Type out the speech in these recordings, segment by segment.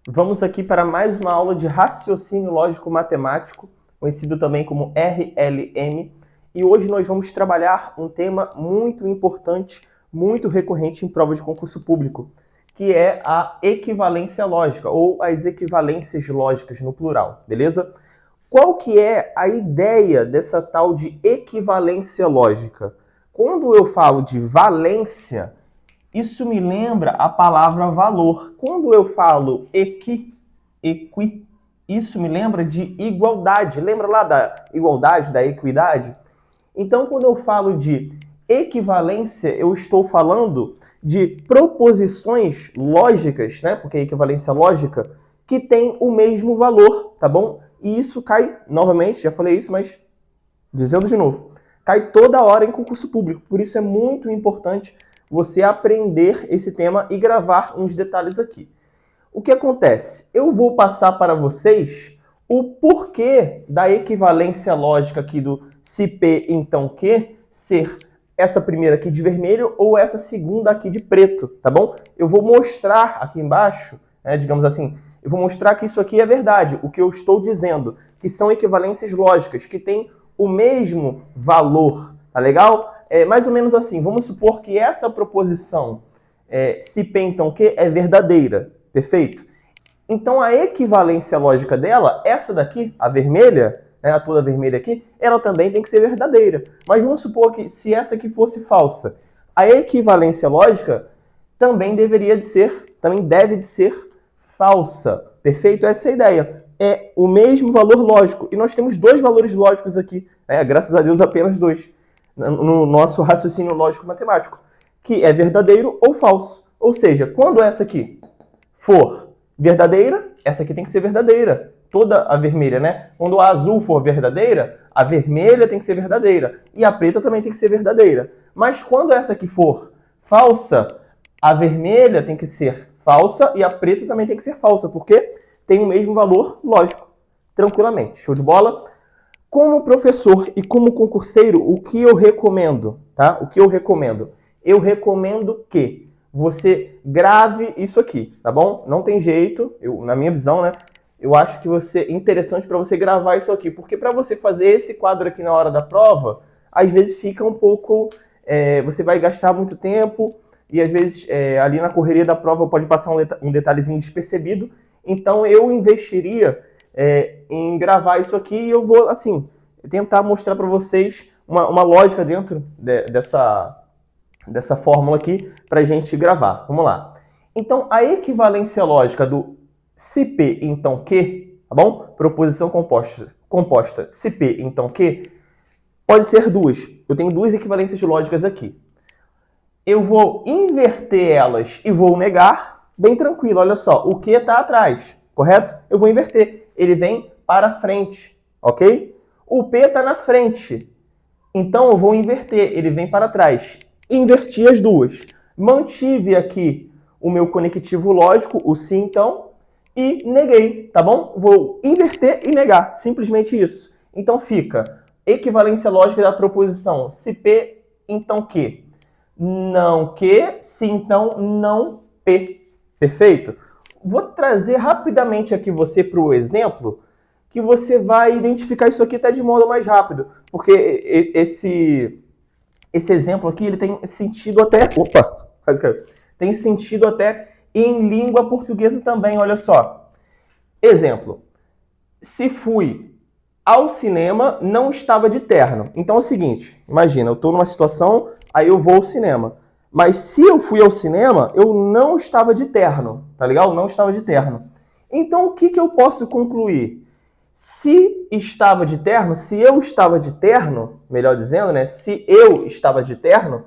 Vamos aqui para mais uma aula de raciocínio lógico-matemático, conhecido também como RLM, e hoje nós vamos trabalhar um tema muito importante, muito recorrente em prova de concurso público, que é a equivalência lógica, ou as equivalências lógicas no plural, beleza? Qual que é a ideia dessa tal de equivalência lógica? Quando eu falo de valência, isso me lembra a palavra valor. Quando eu falo equi, isso me lembra de igualdade. Lembra lá da igualdade, da equidade? Então, quando eu falo de equivalência, eu estou falando de proposições lógicas, né? Porque é equivalência lógica, que tem o mesmo valor, tá bom? E isso cai, novamente, já falei isso, mas dizendo de novo, cai toda hora em concurso público. Por isso é muito importante você aprender esse tema e gravar uns detalhes aqui. O que acontece? Eu vou passar para vocês o porquê da equivalência lógica aqui do se P, então Q, ser essa primeira aqui de vermelho ou essa segunda aqui de preto, tá bom? Eu vou mostrar aqui embaixo, digamos assim, eu vou mostrar que isso aqui é verdade, o que eu estou dizendo, que são equivalências lógicas, que têm o mesmo valor, tá legal? É mais ou menos assim, vamos supor que essa proposição, se P então Q, é verdadeira, perfeito? Então a equivalência lógica dela, essa daqui, a vermelha, a toda vermelha aqui, ela também tem que ser verdadeira. Mas vamos supor que se essa aqui fosse falsa, a equivalência lógica também deve de ser falsa, perfeito? Essa é a ideia. É o mesmo valor lógico. E nós temos dois valores lógicos aqui, graças a Deus apenas dois, no nosso raciocínio lógico-matemático, que é verdadeiro ou falso. Ou seja, quando essa aqui for verdadeira, essa aqui tem que ser verdadeira. Toda a vermelha, né? Quando a azul for verdadeira, a vermelha tem que ser verdadeira. E a preta também tem que ser verdadeira. Mas quando essa aqui for falsa, a vermelha tem que ser falsa e a preta também tem que ser falsa, porque tem o mesmo valor lógico. Tranquilamente. Show de bola? Como professor e como concurseiro, o que eu recomendo, tá? O que eu recomendo? Eu recomendo que você grave isso aqui, tá bom? Não tem jeito, na minha visão, né? Eu acho que é interessante para você gravar isso aqui, porque para você fazer esse quadro aqui na hora da prova, às vezes fica um pouco... você vai gastar muito tempo e às vezes ali na correria da prova pode passar um detalhezinho despercebido. Então eu investiria em gravar isso aqui e eu vou, assim, tentar mostrar para vocês uma lógica dentro dessa fórmula aqui para a gente gravar. Vamos lá. Então, a equivalência lógica do se P, então Q, tá bom? Proposição composta se P, então Q, pode ser duas. Eu tenho duas equivalências lógicas aqui. Eu vou inverter elas e vou negar, bem tranquilo, olha só, o Q está atrás, correto? Eu vou inverter, ele vem para frente, ok? O P está na frente, então eu vou inverter, ele vem para trás. Inverti as duas. Mantive aqui o meu conectivo lógico, o se então, e neguei, tá bom? Vou inverter e negar, simplesmente isso. Então fica equivalência lógica da proposição se P, então Q. Não Q, se então não P. Perfeito? Vou trazer rapidamente aqui você para o exemplo, que você vai identificar isso aqui até de modo mais rápido, porque esse exemplo aqui ele tem sentido até... Opa! Quase caiu. Tem sentido até em língua portuguesa também, olha só. Exemplo. Se fui ao cinema, não estava de terno. Então é o seguinte, imagina, eu estou numa situação, aí eu vou ao cinema. Mas se eu fui ao cinema, eu não estava de terno, tá legal? Não estava de terno. Então o que eu posso concluir? Se estava de terno, se eu estava de terno, melhor dizendo, né? Se eu estava de terno,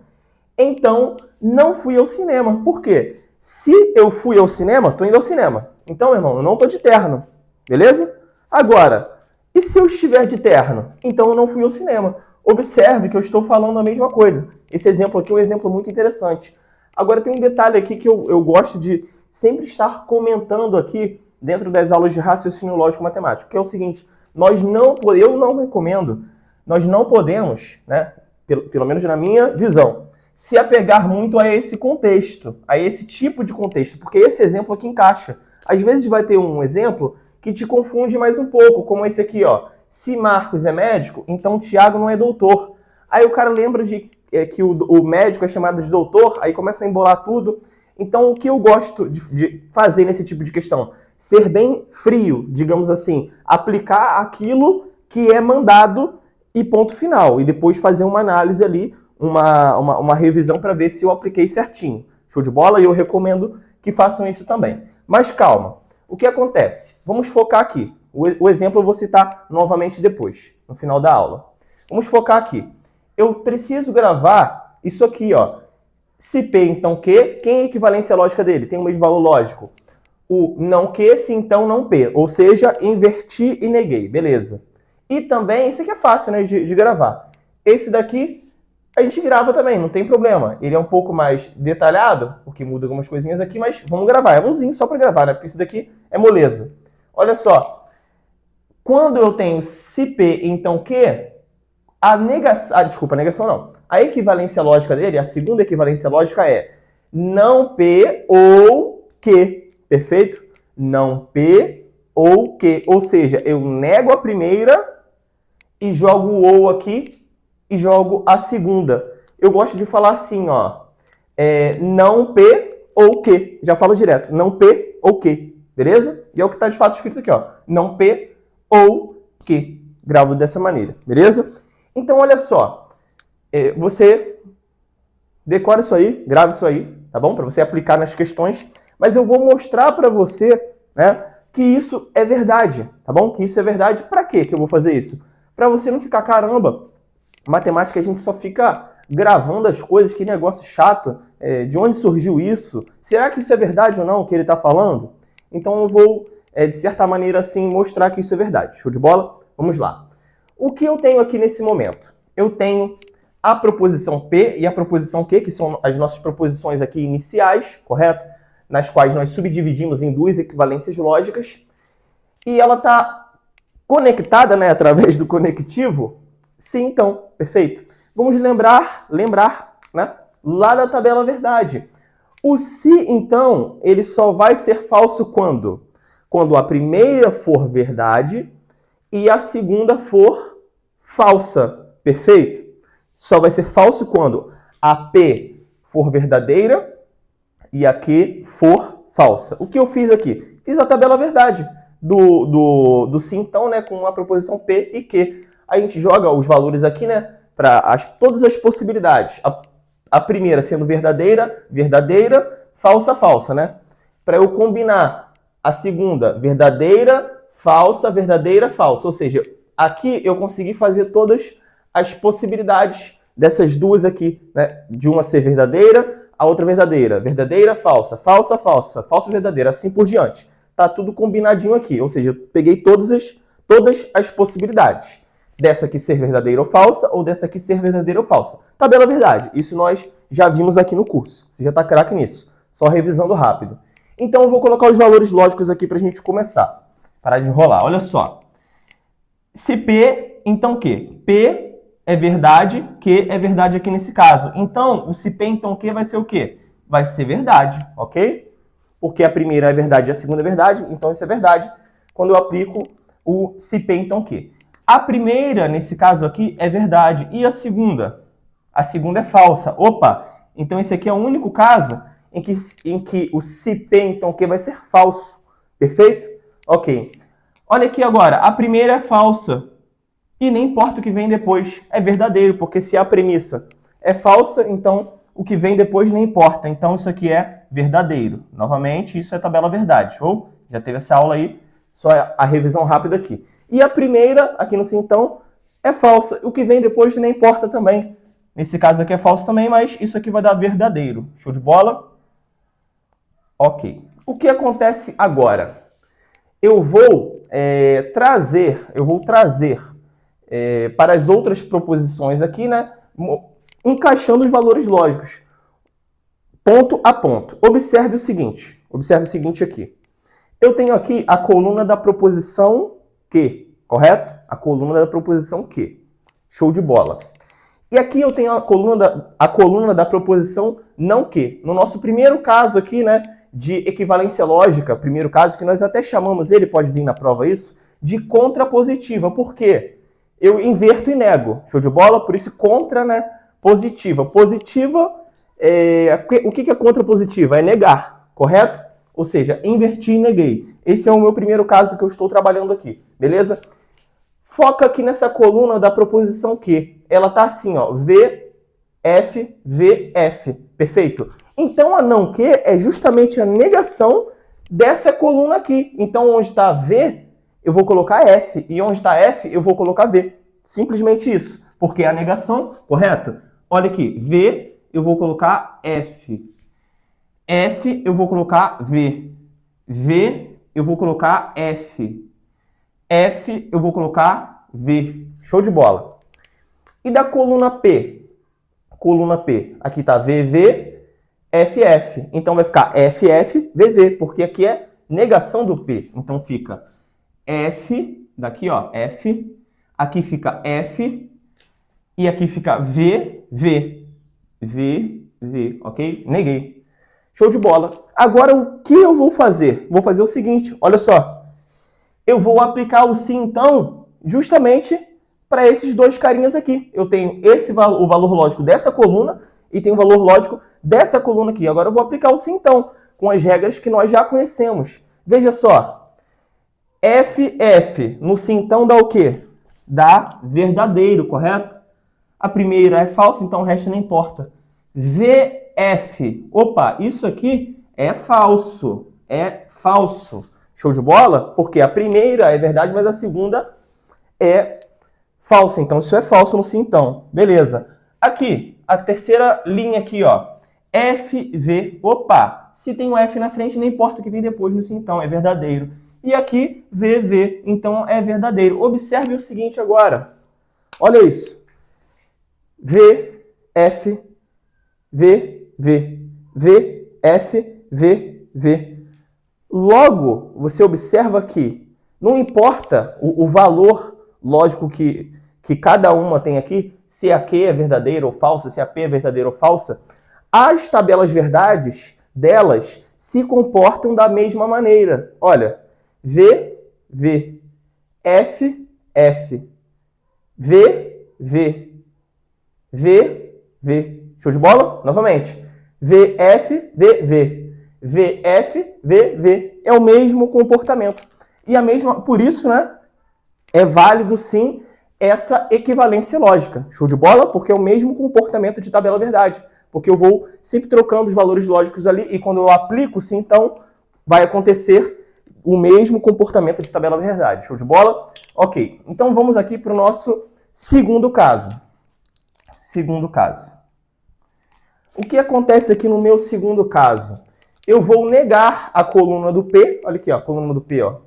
então não fui ao cinema. Por quê? Se eu fui ao cinema, estou indo ao cinema. Então, meu irmão, eu não estou de terno. Beleza? Agora, e se eu estiver de terno? Então eu não fui ao cinema. Observe que eu estou falando a mesma coisa. Esse exemplo aqui é um exemplo muito interessante. Agora tem um detalhe aqui que eu gosto de sempre estar comentando aqui dentro das aulas de raciocínio lógico-matemático, que é o seguinte, eu não recomendo, nós não podemos, né, pelo menos na minha visão, se apegar muito a esse contexto, a esse tipo de contexto, porque esse exemplo aqui encaixa. Às vezes vai ter um exemplo que te confunde mais um pouco, como esse aqui, ó. Se Marcos é médico, então Tiago não é doutor. Aí o cara lembra de que o médico é chamado de doutor, aí começa a embolar tudo. Então, o que eu gosto de fazer nesse tipo de questão? Ser bem frio, digamos assim. Aplicar aquilo que é mandado e ponto final. E depois fazer uma análise ali, uma revisão para ver se eu apliquei certinho. Show de bola? E eu recomendo que façam isso também. Mas calma. O que acontece? Vamos focar aqui. O exemplo eu vou citar novamente depois, no final da aula. Vamos focar aqui. Eu preciso gravar isso aqui, ó. Se P, então Q, quem é a equivalência lógica dele? Tem o mesmo valor lógico. O não Q, se então não P. Ou seja, inverti e neguei. Beleza. E também, esse aqui é fácil, né, de gravar. Esse daqui, a gente grava também, não tem problema. Ele é um pouco mais detalhado, porque muda algumas coisinhas aqui, mas vamos gravar. É umzinho só para gravar, né? Porque esse daqui é moleza. Olha só. Quando eu tenho se P, então Q, a negação não. A equivalência lógica dele, a segunda equivalência lógica é não P ou Q. Perfeito? Não P ou Q. Ou seja, eu nego a primeira e jogo o ou aqui e jogo a segunda. Eu gosto de falar assim, ó. Não P ou Q. Já falo direto. Não P ou Q. Beleza? E é o que está de fato escrito aqui, ó. Não P ou Q. Gravo dessa maneira. Beleza? Então, olha só. Você decora isso aí, grava isso aí, tá bom? Para você aplicar nas questões. Mas eu vou mostrar para você, né, que isso é verdade, tá bom? Que isso é verdade. Para quê que eu vou fazer isso? Para você não ficar, caramba, matemática a gente só fica gravando as coisas, que negócio chato. De onde surgiu isso? Será que isso é verdade ou não, o que ele está falando? Então eu vou, de certa maneira, assim, mostrar que isso é verdade. Show de bola? Vamos lá. O que eu tenho aqui nesse momento? Eu tenho a proposição P e a proposição Q, que são as nossas proposições aqui iniciais, correto? Nas quais nós subdividimos em duas equivalências lógicas. E ela está conectada, né, através do conectivo? Sim, então, perfeito. Vamos lembrar, né, lá da tabela verdade. O se, então, ele só vai ser falso quando? Quando a primeira for verdade e a segunda for falsa. Perfeito? Só vai ser falso quando a P for verdadeira e a Q for falsa. O que eu fiz aqui? Fiz a tabela verdade do sim, então, né, com a proposição P e Q. A gente joga os valores aqui, né, para todas as possibilidades. A primeira sendo verdadeira, verdadeira, falsa, falsa, né? Para eu combinar a segunda, verdadeira, falsa, falsa. Ou seja, aqui eu consegui fazer todas as possibilidades dessas duas aqui, né? De uma ser verdadeira, a outra verdadeira. Verdadeira, falsa, falsa, falsa, falsa, verdadeira, assim por diante. Tá tudo combinadinho aqui. Ou seja, eu peguei todas as possibilidades. Dessa aqui ser verdadeira ou falsa, ou dessa aqui ser verdadeira ou falsa. Tabela verdade. Isso nós já vimos aqui no curso. Você já está craque nisso. Só revisando rápido. Então eu vou colocar os valores lógicos aqui para a gente começar. Parar de enrolar. Olha só. Se P, então Q? P é verdade, Q é verdade aqui nesse caso. Então, o se P, então Q vai ser o quê? Vai ser verdade, ok? Porque a primeira é verdade e a segunda é verdade, então isso é verdade. Quando eu aplico o se P, então Q. A primeira, nesse caso aqui, é verdade. E a segunda? A segunda é falsa. Opa! Então esse aqui é o único caso em que o se P, então Q vai ser falso. Perfeito? Ok. Olha aqui agora. A primeira é falsa. E nem importa o que vem depois. É verdadeiro, porque se a premissa é falsa, então o que vem depois nem importa. Então isso aqui é verdadeiro. Novamente, isso é tabela verdade. Show? Já teve essa aula aí. Só a revisão rápida aqui. E a primeira, aqui no sim, então, é falsa. O que vem depois nem importa também. Nesse caso aqui é falso também, mas isso aqui vai dar verdadeiro. Show de bola? Ok. O que acontece agora? Eu vou trazer para as outras proposições aqui, né, encaixando os valores lógicos, ponto a ponto. Observe o seguinte aqui. Eu tenho aqui a coluna da proposição Q, correto? A coluna da proposição Q. Show de bola. E aqui eu tenho a coluna da proposição não Q. No nosso primeiro caso aqui, né, de equivalência lógica, primeiro caso, que nós até chamamos ele, pode vir na prova isso, de contrapositiva. Por quê? Eu inverto e nego. Show de bola? Por isso contra, né? Positiva. Positiva, o que é contrapositiva? É negar, correto? Ou seja, inverti e neguei. Esse é o meu primeiro caso que eu estou trabalhando aqui, beleza? Foca aqui nessa coluna da proposição Q. Ela tá assim, ó, VF, VF, perfeito? Então, a não Q é justamente a negação dessa coluna aqui. Então, onde está V, eu vou colocar F. E onde está F, eu vou colocar V. Simplesmente isso. Porque é a negação, correto? Olha aqui, V, eu vou colocar F. F, eu vou colocar V. V, eu vou colocar F. F, eu vou colocar V. Show de bola. E da coluna P? Coluna P. Aqui está VV, FF. Então vai ficar FF, VV, porque aqui é negação do P. Então fica F, daqui ó, F. Aqui fica F. E aqui fica V, V. V, V, ok? Neguei. Show de bola. Agora, o que eu vou fazer? Vou fazer o seguinte, olha só. Eu vou aplicar o sim, então, justamente para esses dois carinhas aqui. Eu tenho o valor lógico dessa coluna e tenho o valor lógico dessa coluna aqui. Agora eu vou aplicar o sim, então, com as regras que nós já conhecemos. Veja só. FF no sim, então, dá o quê? Dá verdadeiro, correto? A primeira é falsa, então o resto não importa. VF. Opa, isso aqui é falso. É falso. Show de bola? Porque a primeira é verdade, mas a segunda é falsa. Então, isso é falso no sim, então. Beleza. Aqui, a terceira linha aqui, ó. FV. Opa, se tem o F na frente, não importa o que vem depois no sim, então. É verdadeiro. E aqui, VV. Então, é verdadeiro. Observe o seguinte agora. Olha isso. VF. V, V, V, F, V, V. Logo, você observa que não importa o valor lógico que cada uma tem aqui, se a Q é verdadeira ou falsa, se a P é verdadeira ou falsa, as tabelas verdades delas se comportam da mesma maneira. Olha, V, V, F, F, V, V, V, V. Show de bola? Novamente. VF, VV. VF, VV. É o mesmo comportamento. E a mesma, por isso, né, é válido sim essa equivalência lógica. Show de bola? Porque é o mesmo comportamento de tabela verdade. Porque eu vou sempre trocando os valores lógicos ali e quando eu aplico sim, então vai acontecer o mesmo comportamento de tabela verdade. Show de bola? Ok. Então vamos aqui para o nosso segundo caso. Segundo caso. O que acontece aqui no meu segundo caso? Eu vou negar a coluna do P. Olha aqui, ó, a coluna do P, ó.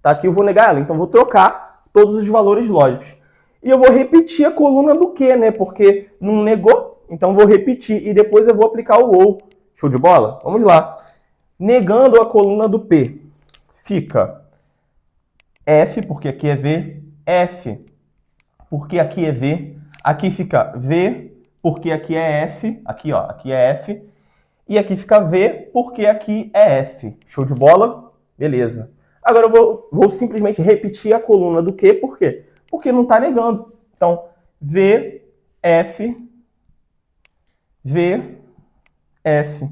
Tá aqui, eu vou negar ela. Então, vou trocar todos os valores lógicos. E eu vou repetir a coluna do Q, né? Porque não negou, então vou repetir. E depois eu vou aplicar o OU. Show de bola? Vamos lá. Negando a coluna do P, fica F, porque aqui é V. F, porque aqui é V. Aqui fica V, porque aqui é F, aqui ó, aqui é F, e aqui fica V, porque aqui é F. Show de bola? Beleza. Agora eu vou simplesmente repetir a coluna do Q, por quê? Porque não está negando. Então, V, F, V, F.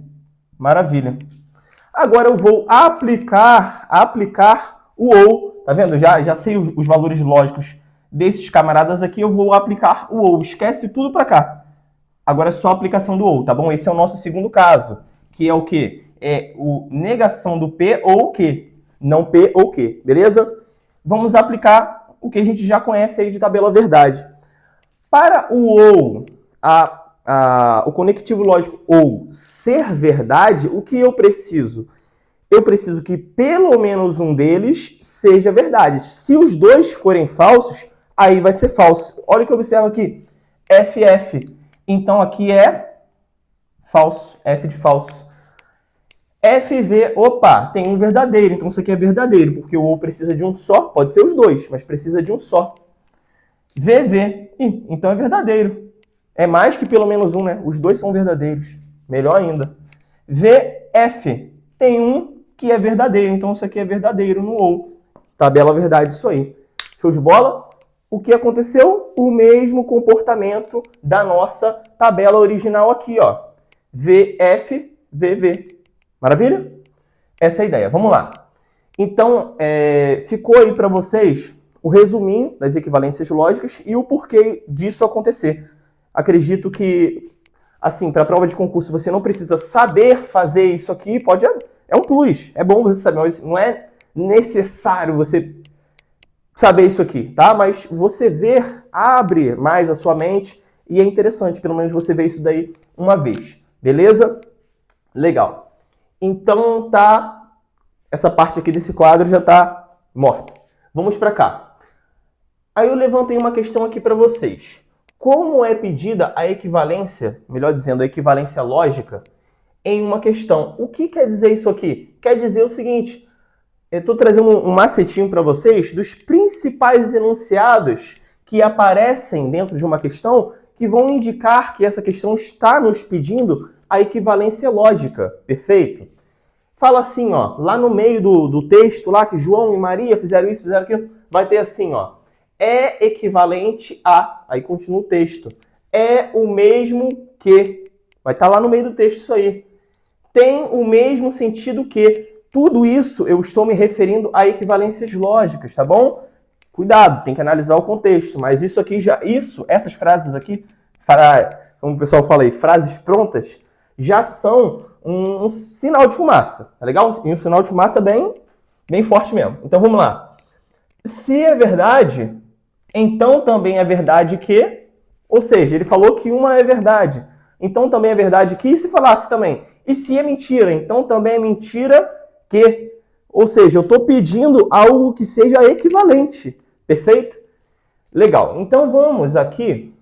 Maravilha. Agora eu vou aplicar o OU. Tá vendo? Já sei os valores lógicos desses camaradas aqui, eu vou aplicar o OU. Esquece tudo para cá. Agora é só a aplicação do OU, tá bom? Esse é o nosso segundo caso, que é o quê? É o negação do P ou o Q, não P ou Q, beleza? Vamos aplicar o que a gente já conhece aí de tabela verdade. Para o OU, o conectivo lógico OU ser verdade, o que eu preciso? Eu preciso que pelo menos um deles seja verdade. Se os dois forem falsos, aí vai ser falso. Olha o que eu observo aqui. FF. Então, aqui é falso. F de falso. FV. Opa, tem um verdadeiro. Então, isso aqui é verdadeiro, porque o OU precisa de um só. Pode ser os dois, mas precisa de um só. VV. Então, é verdadeiro. É mais que pelo menos um, né? Os dois são verdadeiros. Melhor ainda. VF. tem um que é verdadeiro. Então, isso aqui é verdadeiro no ou. Tabela verdade, isso aí. Show de bola? O que aconteceu? O mesmo comportamento da nossa tabela original aqui, ó. VF, VV. Maravilha? Essa é a ideia. Vamos lá. Então, ficou aí para vocês o resuminho das equivalências lógicas e o porquê disso acontecer. Acredito que, assim, para a prova de concurso, você não precisa saber fazer isso aqui, é um plus, é bom você saber, mas não é necessário você saber isso aqui, tá? Mas você ver, abre mais a sua mente e é interessante, pelo menos você ver isso daí uma vez, beleza? Legal. Então, essa parte aqui desse quadro já está morta. Vamos para cá. Aí eu levantei uma questão aqui para vocês. Como é pedida a equivalência, melhor dizendo, a equivalência lógica, em uma questão? O que quer dizer isso aqui? Quer dizer o seguinte, eu estou trazendo um macetinho para vocês dos principais enunciados que aparecem dentro de uma questão que vão indicar que essa questão está nos pedindo a equivalência lógica, perfeito? Fala assim, ó, lá no meio do texto, lá que João e Maria fizeram isso, fizeram aquilo, vai ter assim, ó, é equivalente a, aí continua o texto, é o mesmo que, vai estar lá no meio do texto isso aí, tem o mesmo sentido que, tudo isso eu estou me referindo a equivalências lógicas, tá bom? Cuidado, tem que analisar o contexto, mas isso aqui essas frases aqui, como o pessoal fala aí, frases prontas, já são um sinal de fumaça, tá legal? E um sinal de fumaça bem forte mesmo. Então vamos lá. Se é verdade, então também é verdade que, ou seja, ele falou que uma é verdade, então também é verdade que, e se falasse também, e se é mentira, então também é mentira que, ou seja, eu estou pedindo algo que seja equivalente, perfeito? Legal, então vamos aqui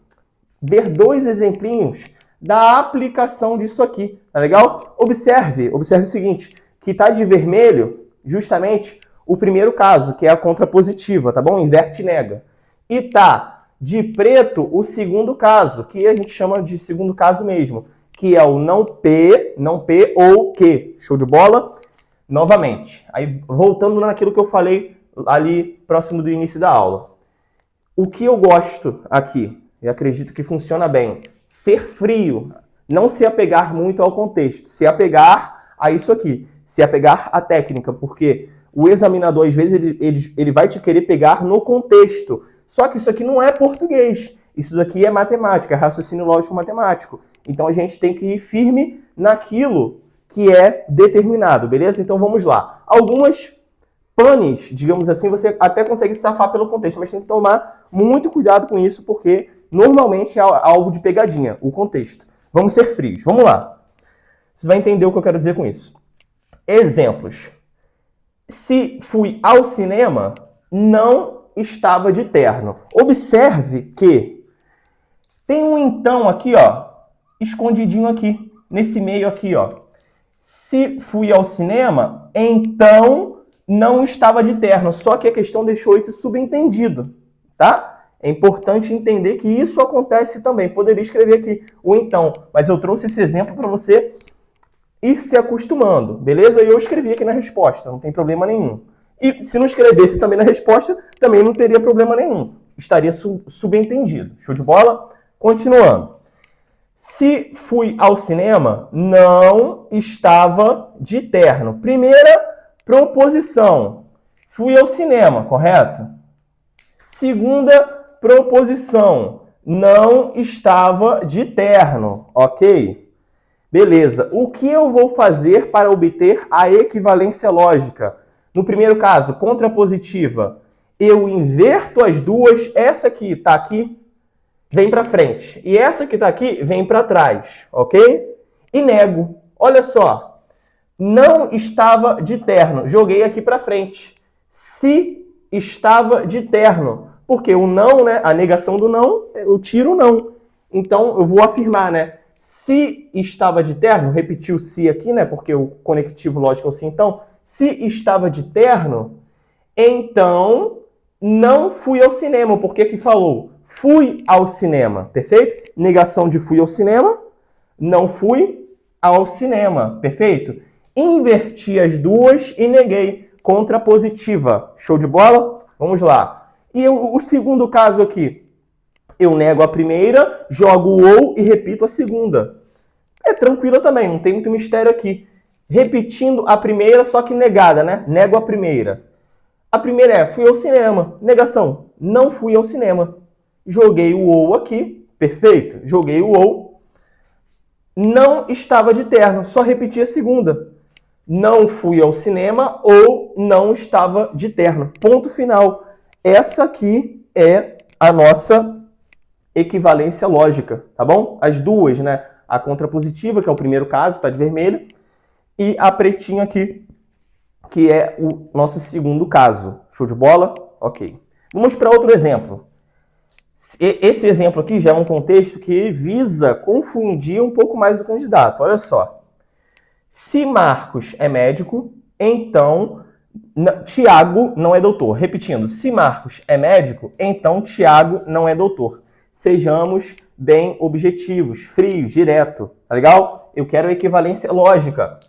ver dois exemplinhos da aplicação disso aqui, tá legal? Observe o seguinte, que está de vermelho justamente o primeiro caso, que é a contrapositiva, tá bom? Inverte e nega. E tá de preto o segundo caso, que a gente chama de segundo caso mesmo, que é o não P ou que. Show de bola? Novamente, aí voltando naquilo que eu falei ali próximo do início da aula. O que eu gosto aqui, e acredito que funciona bem, ser frio, não se apegar muito ao contexto, se apegar a isso aqui, se apegar à técnica, porque o examinador, às vezes, ele vai te querer pegar no contexto. Só que isso aqui não é português, isso daqui é matemática, é raciocínio lógico matemático. Então a gente tem que ir firme naquilo que é determinado, beleza? Então vamos lá. Algumas panes, digamos assim, você até consegue safar pelo contexto, mas tem que tomar muito cuidado com isso, porque normalmente é alvo de pegadinha, o contexto. Vamos ser frios. Vamos lá. Você vai entender o que eu quero dizer com isso. Exemplos. Se fui ao cinema, não estava de terno. Observe que tem um então aqui, ó, escondidinho aqui, nesse meio aqui, ó. Se fui ao cinema, então não estava de terno. Só que a questão deixou isso subentendido, tá? É importante entender que isso acontece também. Poderia escrever aqui o então, mas eu trouxe esse exemplo para você ir se acostumando, beleza? E eu escrevi aqui na resposta, não tem problema nenhum. E se não escrevesse também na resposta, também não teria problema nenhum. Estaria subentendido. Show de bola? Continuando. Se fui ao cinema, não estava de terno. Primeira proposição. Fui ao cinema, correto? Segunda proposição. Não estava de terno, ok? Beleza. O que eu vou fazer para obter a equivalência lógica? No primeiro caso, contrapositiva. Eu inverto as duas. Essa aqui está aqui, vem para frente. E essa que está aqui, vem para trás, ok? E nego. Olha só. Não estava de terno. Joguei aqui para frente. Se estava de terno. Porque o não, né? A negação do não, eu tiro o não. Então, eu vou afirmar, né? Se estava de terno, repetir o se aqui, né? Porque o conectivo lógico é o se. Então, se estava de terno, então não fui ao cinema. Por que que falou? Fui ao cinema, perfeito? Negação de fui ao cinema, não fui ao cinema, perfeito? Inverti as duas e neguei. Contrapositiva. Show de bola? Vamos lá. E o segundo caso aqui. Eu nego a primeira, jogo o ou e repito a segunda. É tranquila também, não tem muito mistério aqui. Repetindo a primeira, só que negada, né? Nego a primeira. A primeira é, fui ao cinema. Negação, não fui ao cinema. Joguei o ou aqui, perfeito. Joguei o ou. Não estava de terno, só repeti a segunda. Não fui ao cinema ou não estava de terno. Ponto final. Essa aqui é a nossa equivalência lógica, tá bom? As duas, né? A contrapositiva, que é o primeiro caso, tá de vermelho, e a pretinha aqui, que é o nosso segundo caso. Show de bola? Ok. Vamos para outro exemplo. Esse exemplo aqui já é um contexto que visa confundir um pouco mais o candidato. Olha só. Se Marcos é médico, então Tiago não é doutor. Repetindo, se Marcos é médico, então Tiago não é doutor. Sejamos bem objetivos, frios, direto. Tá legal? Eu quero equivalência lógica.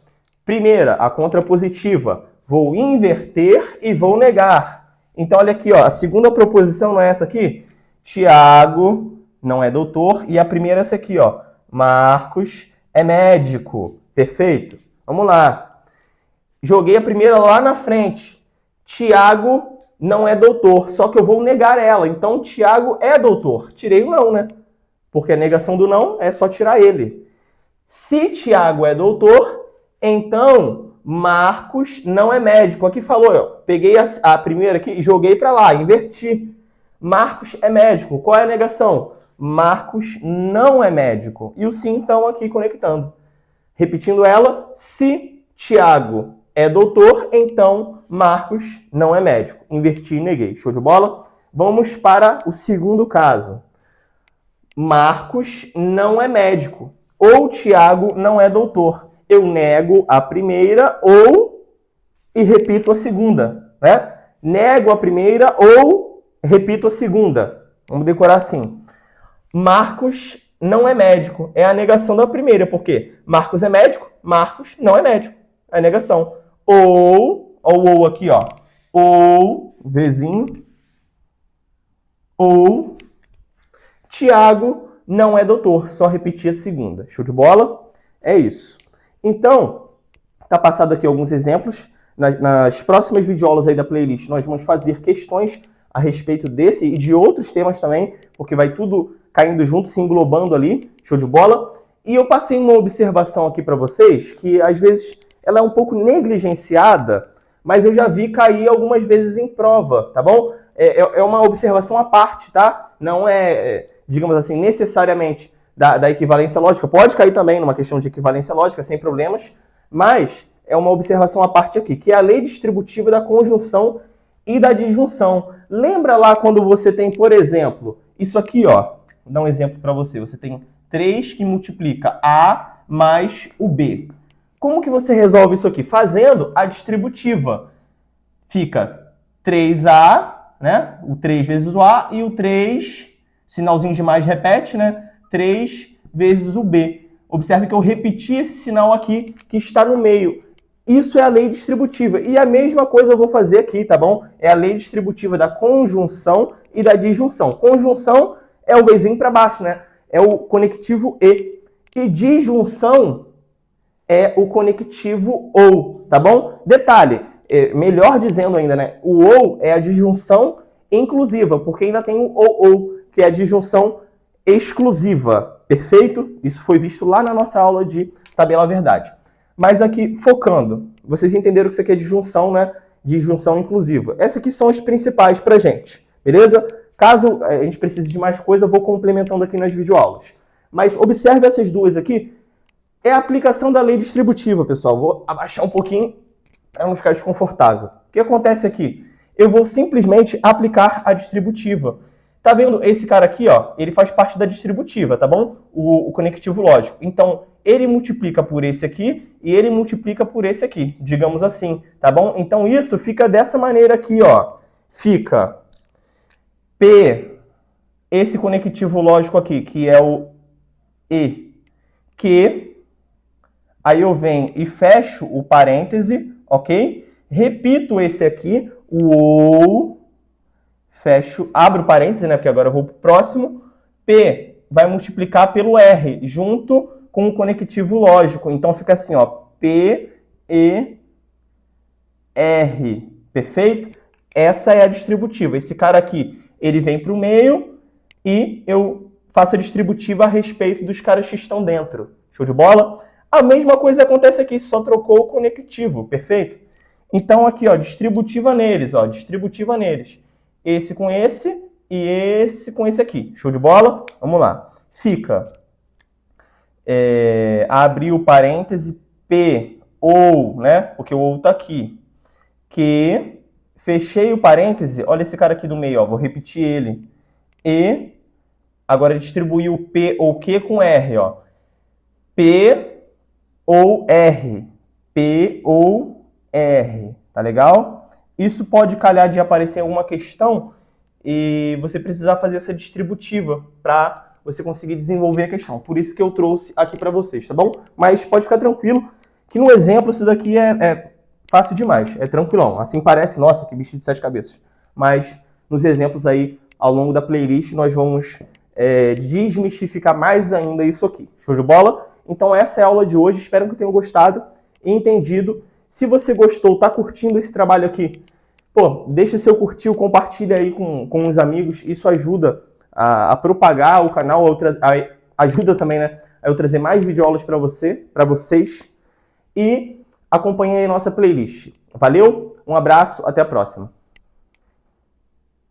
Primeira, a contrapositiva. Vou inverter e vou negar. Então, olha aqui, ó, a segunda proposição não é essa aqui? Tiago não é doutor. E a primeira é essa aqui, ó. Marcos é médico. Perfeito? Vamos lá. Joguei a primeira lá na frente. Tiago não é doutor, só que eu vou negar ela. Então, Tiago é doutor. Tirei o não, né? Porque a negação do não é só tirar ele. Se Tiago é doutor, então Marcos não é médico. Aqui falou, ó, peguei a primeira aqui e joguei para lá, inverti. Marcos é médico. Qual é a negação? Marcos não é médico. E o sim, então, aqui conectando. Repetindo ela, se Tiago é doutor, então Marcos não é médico. Inverti e neguei. Show de bola? Vamos para o segundo caso. Marcos não é médico. Ou Tiago não é doutor. Eu nego a primeira e repito a segunda, né? Nego a primeira ou repito a segunda. Vamos decorar assim. Marcos não é médico. É a negação da primeira, porque Marcos é médico, Marcos não é médico. É a negação. Ou aqui, ó. Ou, Vzinho. Ou Tiago não é doutor. Só repetir a segunda. Show de bola? É isso. Então, tá passado aqui alguns exemplos. Nas próximas videoaulas aí da playlist, nós vamos fazer questões a respeito desse e de outros temas também, porque vai tudo caindo junto, se englobando ali. Show de bola? E eu passei uma observação aqui para vocês, que às vezes ela é um pouco negligenciada, mas eu já vi cair algumas vezes em prova, tá bom? É uma observação à parte, tá? Não é, digamos assim, necessariamente da equivalência lógica. Pode cair também numa questão de equivalência lógica, sem problemas, mas é uma observação à parte aqui, que é a lei distributiva da conjunção e da disjunção. Lembra lá quando você tem, por exemplo, isso aqui, ó. Vou dar um exemplo para você. Você tem 3 que multiplica A mais o B. Como que você resolve isso aqui? Fazendo a distributiva. Fica 3A, né? O 3 vezes o A e o 3, sinalzinho de mais repete, né? 3 vezes o B. Observe que eu repeti esse sinal aqui que está no meio. Isso é a lei distributiva. E a mesma coisa eu vou fazer aqui, tá bom? É a lei distributiva da conjunção e da disjunção. Conjunção é o Vzinho para baixo, né? É o conectivo E. E disjunção é o conectivo OU, tá bom? Detalhe, melhor dizendo ainda, né? O OU é a disjunção inclusiva, porque ainda tem o OU, que é a disjunção exclusiva. Perfeito? Isso foi visto lá na nossa aula de tabela verdade. Mas aqui, focando, vocês entenderam que isso aqui é disjunção, né? Disjunção inclusiva. Essas aqui são as principais pra gente, beleza? Caso a gente precise de mais coisa, eu vou complementando aqui nas videoaulas. Mas observe essas duas aqui. É a aplicação da lei distributiva, pessoal. Vou abaixar um pouquinho para não ficar desconfortável. O que acontece aqui? Eu vou simplesmente aplicar a distributiva. Tá vendo esse cara aqui, ó? Ele faz parte da distributiva, tá bom? O conectivo lógico. Então, ele multiplica por esse aqui e ele multiplica por esse aqui, digamos assim, tá bom? Então, isso fica dessa maneira aqui, ó. Fica P, esse conectivo lógico aqui, que é o E, Q, Aí eu venho e fecho o parêntese, ok? Repito esse aqui, o ou, fecho, abro o parêntese, né? Porque agora eu vou para o próximo. P vai multiplicar pelo R, junto com o conectivo lógico. Então fica assim, ó, P, E, R. Perfeito? Essa é a distributiva. Esse cara aqui, ele vem para o meio e eu faço a distributiva a respeito dos caras que estão dentro. Show de bola? A mesma coisa acontece aqui, só trocou o conectivo, perfeito? Então aqui, ó, distributiva neles, ó, distributiva neles. Esse com esse e esse com esse aqui. Show de bola? Vamos lá. Fica, abrir o parêntese, P, ou, né, porque o ou tá aqui. Que, fechei o parêntese, olha esse cara aqui do meio, ó, vou repetir ele. E, agora distribuir o P ou Q com R, ó. P ou R. P ou R. Tá legal? Isso pode calhar de aparecer em alguma questão e você precisar fazer essa distributiva para você conseguir desenvolver a questão. Por isso que eu trouxe aqui para vocês, tá bom? Mas pode ficar tranquilo que no exemplo isso daqui é fácil demais, é tranquilão. Assim parece, nossa, que bicho de 7 cabeças. Mas nos exemplos aí, ao longo da playlist, nós vamos desmistificar mais ainda isso aqui. Show de bola? Então essa é a aula de hoje, espero que tenham gostado e entendido. Se você gostou, tá curtindo esse trabalho aqui, pô, deixa seu curtir, compartilha aí com os amigos, isso ajuda a propagar o canal, ajuda também, né, a eu trazer mais videoaulas para vocês, e acompanhe aí a nossa playlist. Valeu, um abraço, até a próxima.